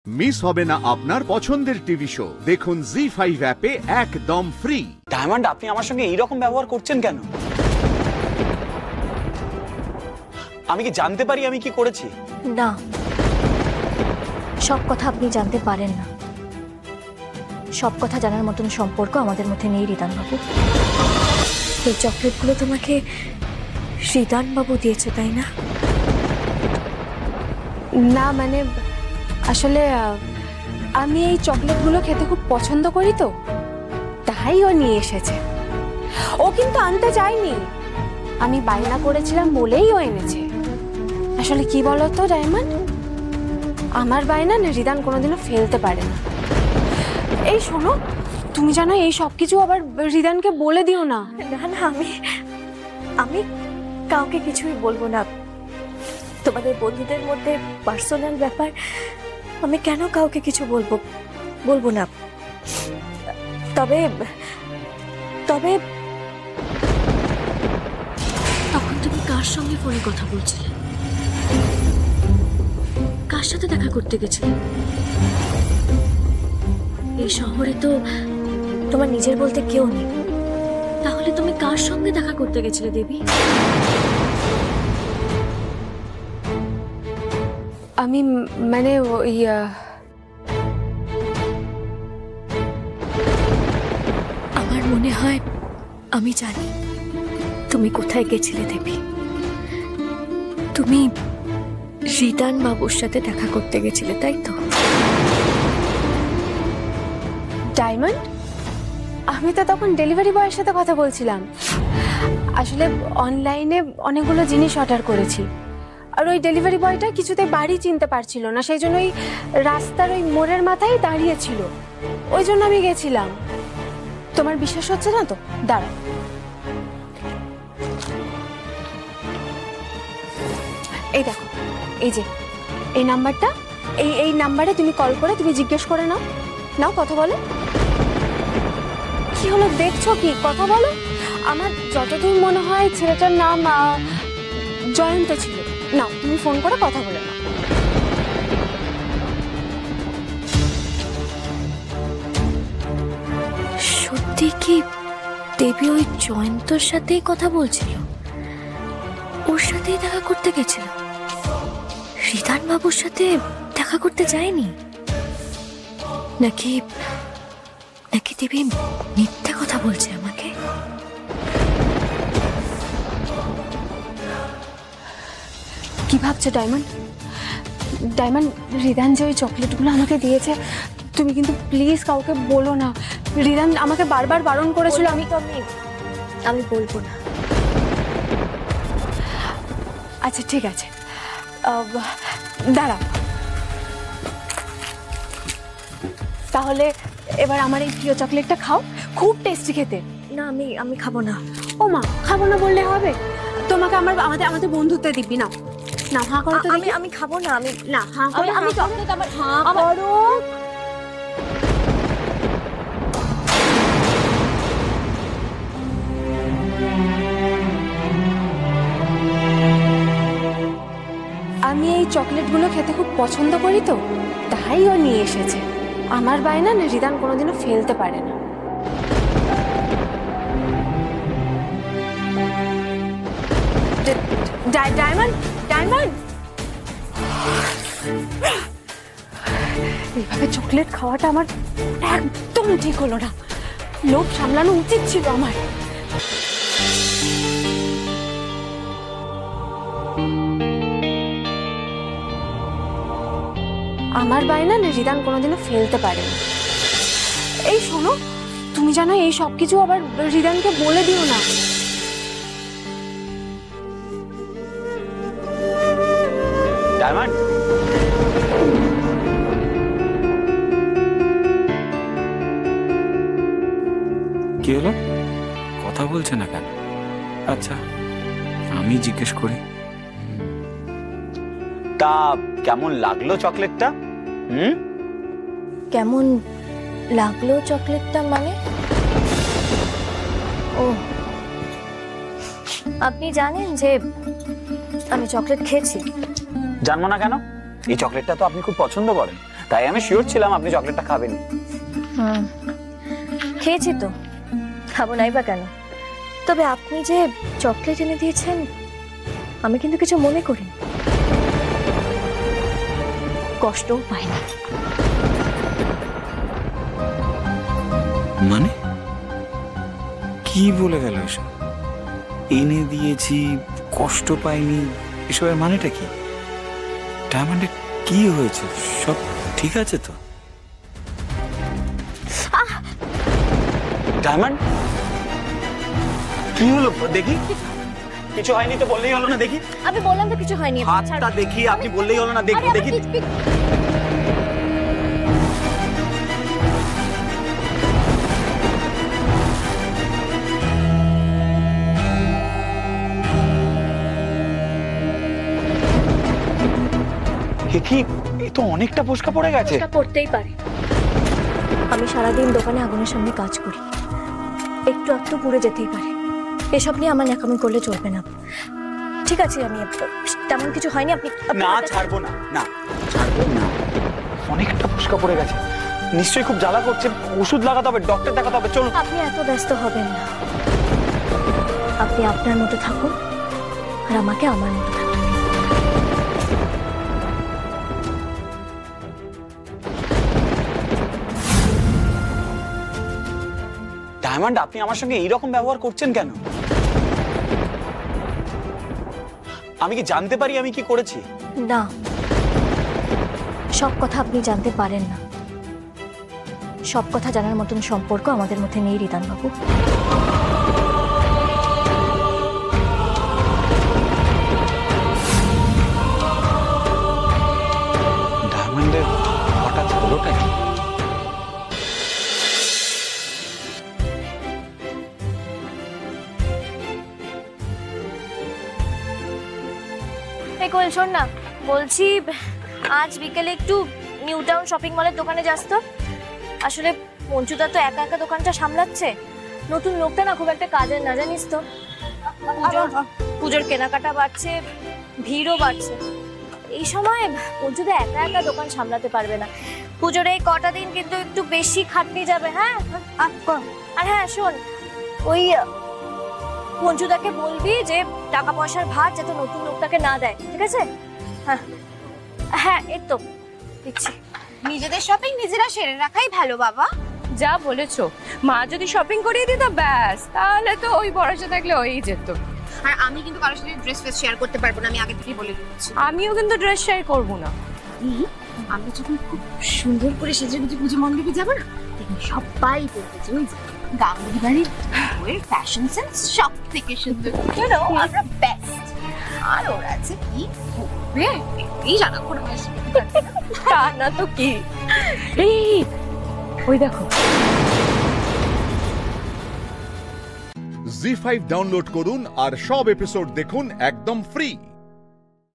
Miss হবে না আপনার পছন্দের টিভি শো। দেখুন জি5 অ্যাপে একদম ফ্রি। ডায়মন্ড, আপনি আমার সঙ্গে এইরকম ব্যবহার করছেন কেন? আমি কি জানতে পারি আমি কি করেছি? না, সব কথা আপনি জানতে পারেন না। সব কথা জানার মতন সম্পর্ক আমাদের মধ্যে নেই রিদান বাবু। এই চকলেটগুলো তোমাকে রিদান বাবু দিয়েছে, তাই না? না মানে আসলে আমি এই চকলেটগুলো খেতে খুব পছন্দ করি, তো তাই ও নিয়ে এসেছে। ও কিন্তু আনতে চায়নি, আমি বায়না করেছিলাম বলেই ও এনেছে। আসলে কি বলতো ডায়মন্ড, আমার বায়না না রিদান কোনোদিনও ফেলতে পারে না। এই শোনো, তুমি জানো এই সব কিছু আবার রিদানকে বলে দিও না। না না, আমি কাউকে কিছুই বলবো না। তোমাদের বন্ধুদের মধ্যে পার্সোনাল ব্যাপার, আমি কেন কাউকে কিছু বলবো না। তবে তবে তখন তুমি কার সঙ্গে ফোনে কথা বলছিলে? কার সাথে দেখা করতে গেছিলে? এই শহরে তো তোমার নিজের বলতে কেউ নেই, তাহলে তুমি কার সঙ্গে দেখা করতে গেছিলে দেবী? আমি মানে ওই আমার মনে হয় আমি জানি তুমি কোথায় গেছিলে দেবী। তুমি রিদান বাবুর সাথে দেখা করতে গেছিলে, তাই তো? ডায়মন্ড, আমি তো তখন ডেলিভারি বয়ের সাথে কথা বলছিলাম। আসলে অনলাইনে অনেকগুলো জিনিস অর্ডার করেছি, আর ওই ডেলিভারি বয়টা কিছুতে বাড়ি চিনতে পারছিল না, সেই জন্য ওই রাস্তার ওই মোড়ের মাথায় দাঁড়িয়েছিল। ওই জন্য আমি গেছিলাম। তোমার বিশ্বাস হচ্ছে না তো? দাঁড়াও, এই দেখো, এই যে এই নাম্বারটা, এই নাম্বারে তুমি কল করে তুমি জিজ্ঞেস করে নাও কথা বলো। কি হলো, দেখছো কি? কথা বলো। আমার যতদূর মনে হয় ছেলেটার নাম জয়ন্ত ছিল। নাও, তুমি ফোন করে কথা বলে নাও। সত্যি কি দেবী ওই জয়ন্তর সাথেই কথা বলছিল? ওর সাথেই দেখা করতে গেছিল? রিদান বাবুর সাথে দেখা করতে যায়নি? নাকি দেবী মিথ্যা কথা বলছে আমাকে? কি ভাবছো ডায়মন্ড? রিদান যে ওই চকলেটগুলো আমাকে দিয়েছে, তুমি কিন্তু প্লিজ কাউকে বলো না। রিদান আমাকে বারবার বারণ করেছিল। আমি বলবো না। আচ্ছা ঠিক আছে, দাঁড়াও। তাহলে এবার আমার এই প্রিয় চকলেটটা খাও, খুব টেস্টি খেতে। না, আমি খাবো না। ও মা, খাবো না বললে হবে? তোমাকে আমাদের বন্ধুত্ব দিবি না। না, হাঁ করো তো। আমি খাবো না। না, হাঁ করো। আমি চকলেট আমার হাঁ করো। আমি এই চকলেটগুলো খেতে খুব পছন্দ করি, তো তাই ও নিয়ে এসেছে। আমার বায়না না রিদান কোনোদিনও ফেলতে পারে না। ডায়মন্ড, এইভাবে চকলেট খাওয়াটা আমার একদম ঠিক হলো না। লোভ সামলানো উচিত ছিল আমার। আমার বায়না না রিদান কোনোদিনও ফেলতে পারে না। এই শোনো, তুমি জানো এই সব কিছু আবার রিদানকে বলে দিও না। ডায়মন্ড, কি হলো? কথা বলছে না কেন? আচ্ছা, আমি জিজ্ঞেস করি। তা কেমন লাগলো চকলেটটা? কেমন লাগলো চকলেটটা মানে? ও, আপনি জানেন যে আমি চকলেট খেয়েছি? জানবো না কেন? এই চকলেটটা তো আপনি খুব পছন্দ করেন, তাই আমি শিওর ছিলাম আপনি চকলেটটা খাবেন। খেয়েছি তো, খাবো নাই বা কেন? তবে আপনি যে চকলেট এনে দিয়েছেন আমি কিন্তু কিছু মনে করি, কষ্টও পাই না। মানে কি বলে গেল এসব? এনে দিয়েছি, কষ্ট পাইনি, এসবের মানেটা কি? ডায়মন্ডে কি হয়েছে? সব ঠিক আছে তো? ডায়মন্ড কি হলো দেখি? কিছু হয়নি তো বললেই হলো না দেখি। আমি বললাম তো কিছু হয়নি। হাতটা দেখি, আপনি বললেই হলো না দেখি দেখি। কি এ তো অনেকটা ফোসকা পড়ে গেছে। পড়তেই পারে, আমি সারাদিন দোকানে আগুনের সামনে কাজ করি, একটু একটু পুড়ে যেতেই পারে। এসব নিয়ে আমার ন্যাকামি করলে চলবে না। ঠিক আছে, আমি তেমন কিছু হয়নি। আপনি না ছাড়বো না, না ছাড়বো না। অনেকটা ফোসকা পড়ে গেছে, নিশ্চয়ই খুব জ্বালা করছে। ওষুধ লাগাতে হবে, ডক্টর দেখাতে হবে। চলুন। আপনি এত ব্যস্ত হবেন না, আপনি আপনার মতো থাকুন আর আমাকে আমার মতো থাকুন। ডায়মন্ড, আপনি আমার সঙ্গে এইরকম ব্যবহার করছেন কেন? আমি কি জানতে পারি আমি কি করেছি? না, সব কথা আপনি জানতে পারেন না। সব কথা জানার মতন সম্পর্ক আমাদের মধ্যে নেই রিদান বাবু। ডায়মন্ডের হঠাৎ হলোটা কি? এই কোয়েল, শোন না, বলছি আজ বিকেলে একটু নিউ টাউন শপিং মলের দোকানে যাস তো। আসলে মঞ্চুদা তো একা একা দোকানটা সামলাচ্ছে, নতুন লোকটা না খুব একটা কাজের না, জানিস তো। পুজোর কেনাকাটা বাড়ছে, ভিড়ও বাড়ছে। এই সময় মঞ্চুদা একা একা দোকান সামলাতে পারবে না। পুজোর এই কটা দিন কিন্তু একটু বেশি খাটনি যাবে। হ্যাঁ, আর হ্যাঁ শোন, ওই মঞ্জুদাকে বলবি যে টাকা পয়সার ভার যাতে নতুন লোকটাকে না দেয়, ঠিক আছে? হ্যাঁ হ্যাঁ, এই তো দিচ্ছি। নিজেদের শপিং নিজেরা সেরে রাখাই ভালো বাবা। যা বলেছো, মা যদি শপিং করিয়ে দিত ব্যাস, তাহলে তো ওই ভরসা থাকলে হয়েই যেত। আর আমি কিন্তু কারোর সাথে ড্রেস ফেস শেয়ার করতে পারবো না, আমি আগে থেকেই বলে দিচ্ছি। আমিও কিন্তু ড্রেস শেয়ার করবো না। আমরা যখন খুব সুন্দর করে সেজে গুজে পুজো মণ্ডপে যাবো না, দেখুন সবাই বলবে যে ওই গাঙ্গুলি বাড়ির বউয়ের ফ্যাশন সেন্স সব থেকে সুন্দর, আমরা বেস্ট। আর ওরা আছে কি করবে এই জানাক্ষণ আসবে, তা না তো কি। এই ওই দেখো। জি5 ডাউনলোড করুন আর সব এপিসোড দেখুন একদম ফ্রি।